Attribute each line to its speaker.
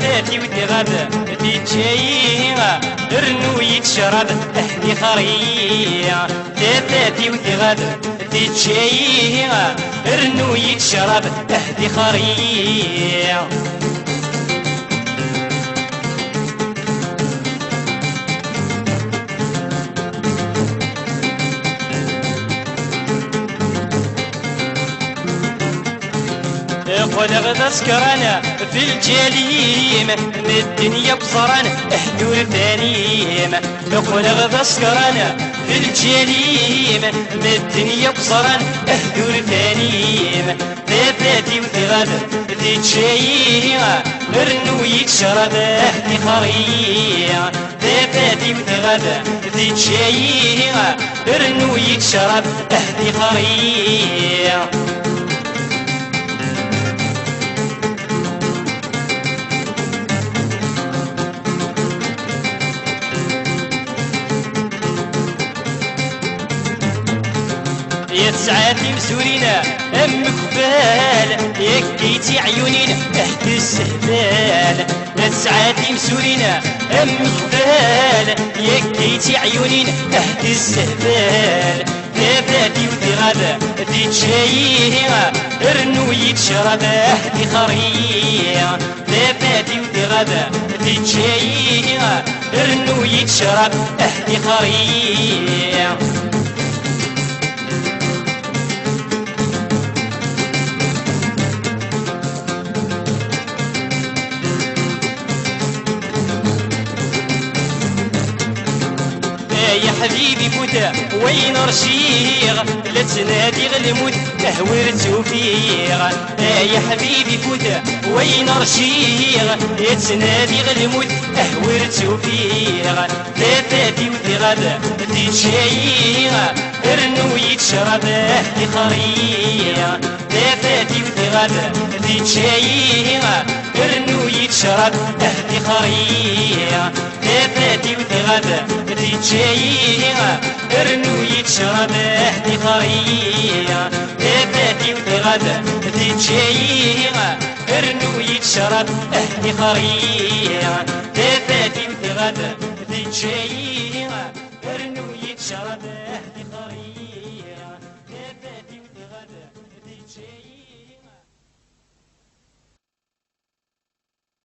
Speaker 1: تاتي ودي غدا دي تشاي رنو يتشرب اهدي خرية تاتي ودي غدا دي تشاي رنو يتشرب اهدي خرية قل غدا سكرانا في الجليم من الدنيا بصرانا احدور ثانيم قل غدا سكرانا في الجليم من الدنيا بصرانا احدور ثانيم ثلاثاتي وذي غدا ذي تشايها رنو يتشرب اهدي خرية ثلاثاتي وذي غدا ذي تشايها رنو يتشرب اهدي خرية يا تسعاتي مسورينا امك بال يكيتي عيونينا تحت السهبال يا تسعاتي مسورينا امك بال يكيتي عيونينا تحت السهبال يا بلادي ودي غدا دي تشايها رنو يتشرب اهدي خرية يا بلادي ودي غدا دي تشايها رنو يتشرب اهدي خرية يا حبيبي فوتا وين رشيغ لا تنادي غلموت تهوير توفيغ يا حبيبي فوتا وين رشيغ لا تنادي غلموت تهوير توفيغ ثلاثاتي وذي غدا دي تشايغ رنو يتشرب اهدي خرية ثلاثاتي وذي غدا دي تشايغ رنو يتشرب اهدي خرية ثلاثاتي وذي غدا دي تشايها رنو يتشرب اهدي خرية ثلاثاتي وذي غدا دي تشايها رنو يتشرب اهدي خرية ثلاثاتي وذي غدا دي تشايها رنو يتشرب اهدي خرية ثلاثاتي وذي غدا دي تشايها